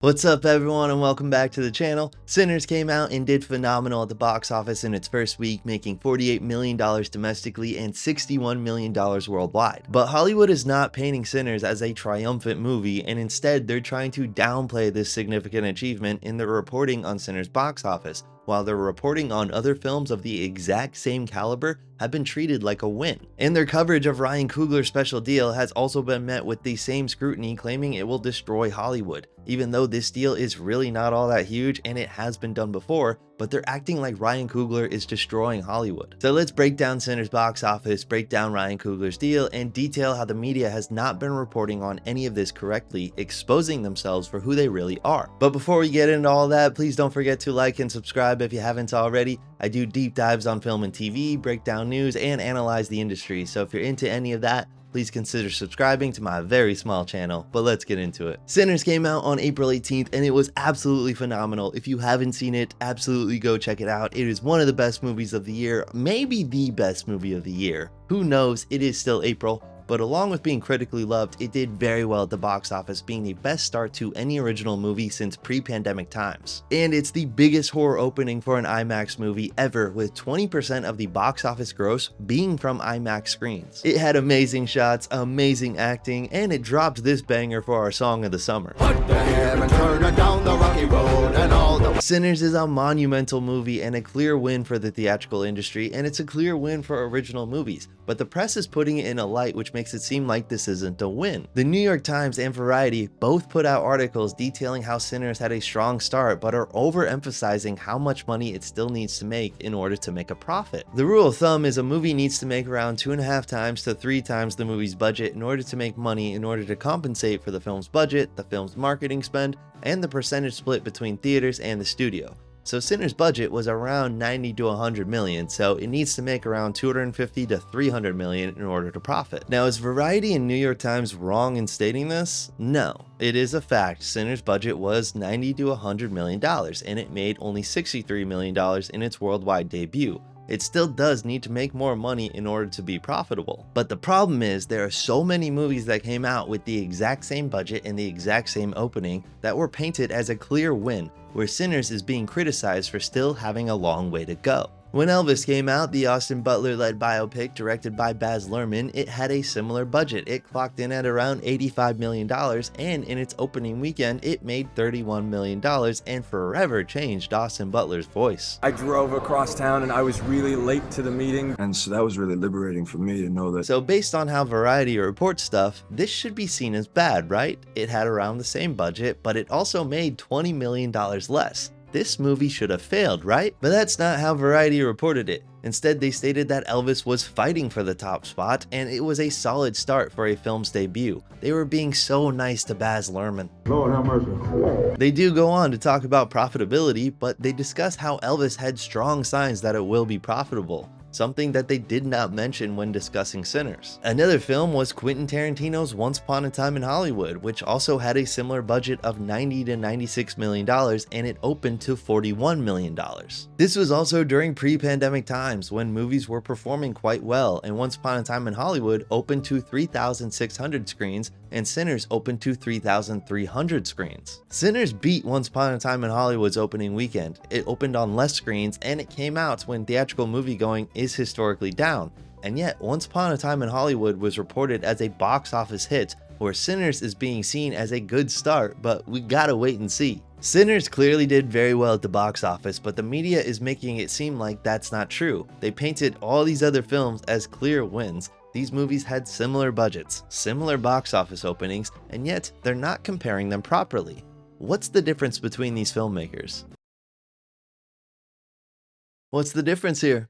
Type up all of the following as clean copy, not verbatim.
What's up everyone and welcome back to the channel. Sinners came out and did phenomenal at the box office in its first week, making $48 million domestically and $61 million worldwide. But Hollywood is not painting Sinners as a triumphant movie, and instead they're trying to downplay this significant achievement in their reporting on Sinners' box office, while their reporting on other films of the exact same caliber have been treated like a win. And their coverage of Ryan Coogler's special deal has also been met with the same scrutiny, claiming it will destroy Hollywood. Even though this deal is really not all that huge and it has been done before, but they're acting like Ryan Coogler is destroying Hollywood. So let's break down Sinners' box office, break down Ryan Coogler's deal, and detail how the media has not been reporting on any of this correctly, exposing themselves for who they really are. But before we get into all that, please don't forget to like and subscribe if you haven't already. I do deep dives on film and TV, break down news, and analyze the industry, so if you're into any of that, please consider subscribing to my very small channel. But let's get into it. Sinners came out on April 18th and it was absolutely phenomenal. If you haven't seen it, absolutely go check it out. It is one of the best movies of the year, maybe the best movie of the year. Who knows, it is still April. But along with being critically loved, it did very well at the box office, being the best start to any original movie since pre-pandemic times. And it's the biggest horror opening for an IMAX movie ever, with 20% of the box office gross being from IMAX screens. It had amazing shots, amazing acting, and it dropped this banger for our song of the summer. Sinners is a monumental movie and a clear win for the theatrical industry, and it's a clear win for original movies, but the press is putting it in a light which makes it seem like this isn't a win. The New York Times and Variety both put out articles detailing how Sinners had a strong start, but are overemphasizing how much money it still needs to make in order to make a profit. The rule of thumb is a movie needs to make around 2.5 times to 3 times the movie's budget in order to make money, in order to compensate for the film's budget, the film's marketing spend, and the percentage split between theaters and the studio. So Sinners' budget was around 90 to 100 million, so it needs to make around 250 to 300 million in order to profit. Now, is Variety and New York Times wrong in stating this? No, it is a fact. Sinners' budget was 90 to 100 million dollars, and it made only 63 million dollars in its worldwide debut. It still does need to make more money in order to be profitable. But the problem is there are so many movies that came out with the exact same budget and the exact same opening that were painted as a clear win, where Sinners is being criticized for still having a long way to go. When Elvis came out, the Austin Butler-led biopic directed by Baz Luhrmann, it had a similar budget. It clocked in at around $85 million, and in its opening weekend, it made $31 million and forever changed Austin Butler's voice. I drove across town and I was really late to the meeting. And so that was really liberating for me to know that. So based on how Variety reports stuff, this should be seen as bad, right? It had around the same budget, but it also made $20 million less. This movie should have failed, right? But that's not how Variety reported it. Instead, they stated that Elvis was fighting for the top spot, and it was a solid start for a film's debut. They were being so nice to Baz Luhrmann. Lord have mercy. They do go on to talk about profitability, but they discuss how Elvis had strong signs that it will be profitable, something that they did not mention when discussing Sinners. Another film was Quentin Tarantino's Once Upon a Time in Hollywood, which also had a similar budget of $90 to $96 million, and it opened to $41 million. This was also during pre-pandemic times when movies were performing quite well, and Once Upon a Time in Hollywood opened to 3,600 screens, and Sinners opened to 3,300 screens. Sinners beat Once Upon a Time in Hollywood's opening weekend. It opened on less screens, and it came out when theatrical moviegoing is historically down, and yet Once Upon a Time in Hollywood was reported as a box office hit, where Sinners is being seen as a good start, but we gotta wait and see. Sinners clearly did very well at the box office, but the media is making it seem like that's not true. They painted all these other films as clear wins. These movies had similar budgets, similar box office openings, and yet they're not comparing them properly. What's the difference between these filmmakers? What's the difference here?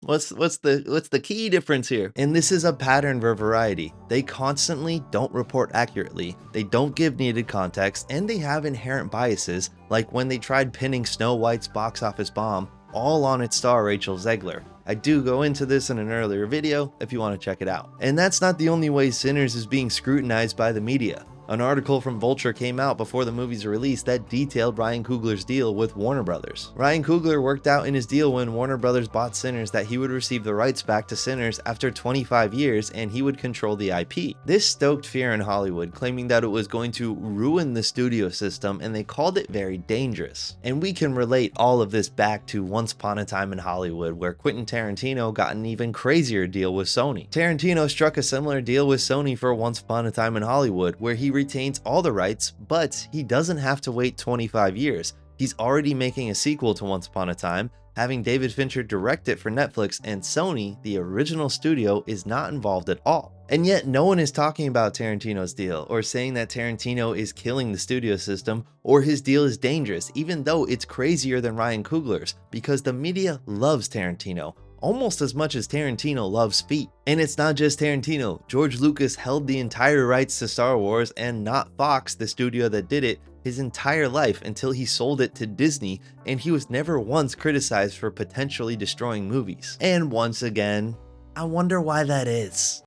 What's the key difference here? And this is a pattern for Variety. They constantly don't report accurately, they don't give needed context, and they have inherent biases, like when they tried pinning Snow White's box office bomb all on its star Rachel Zegler. I do go into this in an earlier video if you want to check it out. And that's not the only way Sinners is being scrutinized by the media. An article from Vulture came out before the movie's release that detailed Ryan Coogler's deal with Warner Brothers. Ryan Coogler worked out in his deal when Warner Brothers bought Sinners that he would receive the rights back to Sinners after 25 years and he would control the IP. This stoked fear in Hollywood, claiming that it was going to ruin the studio system, and they called it very dangerous. And we can relate all of this back to Once Upon a Time in Hollywood, where Quentin Tarantino got an even crazier deal with Sony. Tarantino struck a similar deal with Sony for Once Upon a Time in Hollywood, where he retains all the rights, but he doesn't have to wait 25 years. He's already making a sequel to Once Upon a Time, having David Fincher direct it for Netflix, and Sony, the original studio, is not involved at all. And yet no one is talking about Tarantino's deal, or saying that Tarantino is killing the studio system, or his deal is dangerous, even though it's crazier than Ryan Coogler's, because the media loves Tarantino almost as much as Tarantino loves feet. And it's not just Tarantino. George Lucas held the entire rights to Star Wars, and not Fox, the studio that did it, his entire life until he sold it to Disney, and he was never once criticized for potentially destroying movies. And once again, I wonder why that is.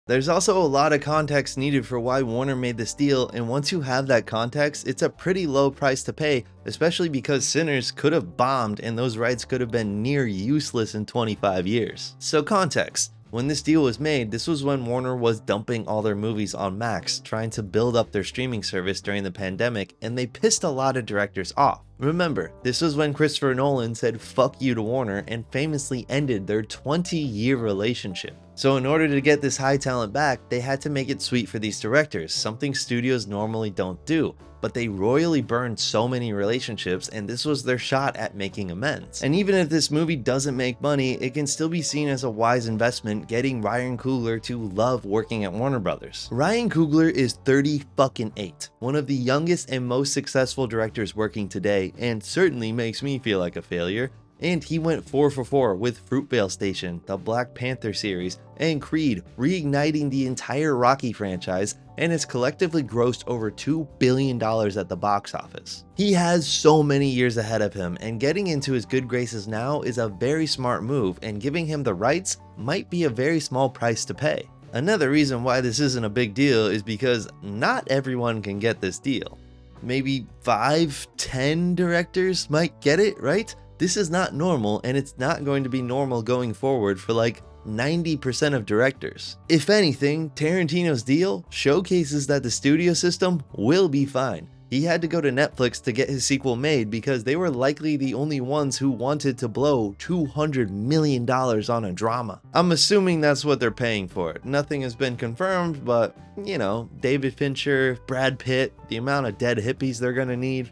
There's also a lot of context needed for why Warner made this deal, and once you have that context, it's a pretty low price to pay, especially because Sinners could have bombed and those rights could have been near useless in 25 years. So context. When this deal was made, this was when Warner was dumping all their movies on Max, trying to build up their streaming service during the pandemic, and they pissed a lot of directors off. Remember, this was when Christopher Nolan said fuck you to Warner and famously ended their 20-year relationship. So in order to get this high talent back, they had to make it sweet for these directors, something studios normally don't do. But they royally burned so many relationships, and this was their shot at making amends. And even if this movie doesn't make money, it can still be seen as a wise investment, getting Ryan Coogler to love working at Warner Brothers. Ryan Coogler is 38, one of the youngest and most successful directors working today, and certainly makes me feel like a failure. And he went 4 for 4 with Fruitvale Station, the Black Panther series, and Creed, reigniting the entire Rocky franchise, and has collectively grossed over $2 billion at the box office. He has so many years ahead of him, and getting into his good graces now is a very smart move, and giving him the rights might be a very small price to pay. Another reason why this isn't a big deal is because not everyone can get this deal. Maybe 5-10 directors might get it, right? This is not normal, and it's not going to be normal going forward for like 90% of directors. If anything, Tarantino's deal showcases that the studio system will be fine. He had to go to Netflix to get his sequel made because they were likely the only ones who wanted to blow $200 million on a drama. I'm assuming that's what they're paying for it. Nothing has been confirmed, but you know, David Fincher, Brad Pitt, the amount of dead hippies they're gonna need.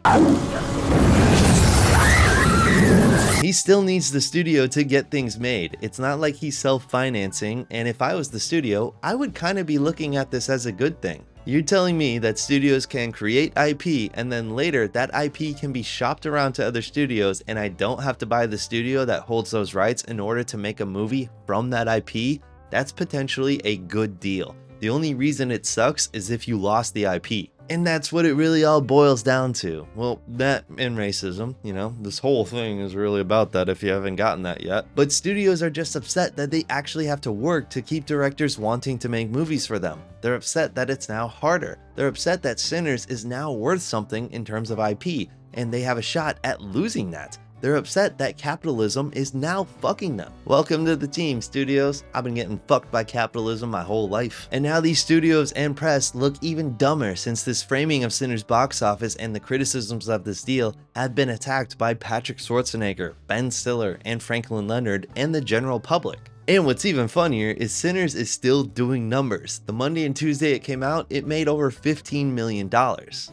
He still needs the studio to get things made. It's not like he's self-financing, and if I was the studio, I would kind of be looking at this as a good thing. You're telling me that studios can create IP and then later that IP can be shopped around to other studios, and I don't have to buy the studio that holds those rights in order to make a movie from that IP? That's potentially a good deal. The only reason it sucks is if you lost the IP. And that's what it really all boils down to. Well, that and racism, you know, this whole thing is really about that if you haven't gotten that yet. But studios are just upset that they actually have to work to keep directors wanting to make movies for them. They're upset that it's now harder. They're upset that Sinners is now worth something in terms of IP, and they have a shot at losing that. They're upset that capitalism is now fucking them. Welcome to the team, studios. I've been getting fucked by capitalism my whole life. And now these studios and press look even dumber since this framing of Sinners box office and the criticisms of this deal have been attacked by Patrick Schwarzenegger, Ben Stiller, and Franklin Leonard, and the general public. And what's even funnier is Sinners is still doing numbers. The Monday and Tuesday it came out, it made over $15 million.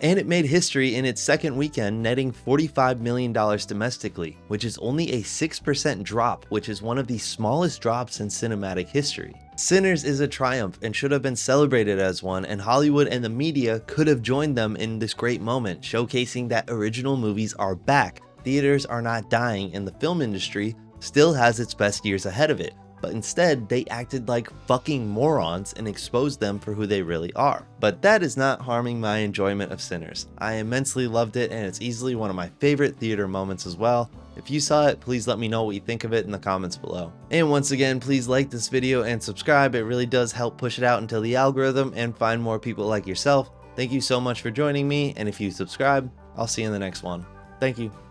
And it made history in its second weekend, netting $45 million domestically, which is only a 6% drop, which is one of the smallest drops in cinematic history. Sinners is a triumph and should have been celebrated as one, and Hollywood and the media could have joined them in this great moment, showcasing that original movies are back, theaters are not dying, and the film industry still has its best years ahead of it. But instead, they acted like fucking morons and exposed them for who they really are. But that is not harming my enjoyment of Sinners. I immensely loved it, and it's easily one of my favorite theater moments as well. If you saw it, please let me know what you think of it in the comments below. And once again, please like this video and subscribe. It really does help push it out into the algorithm and find more people like yourself. Thank you so much for joining me, and if you subscribe, I'll see you in the next one. Thank you.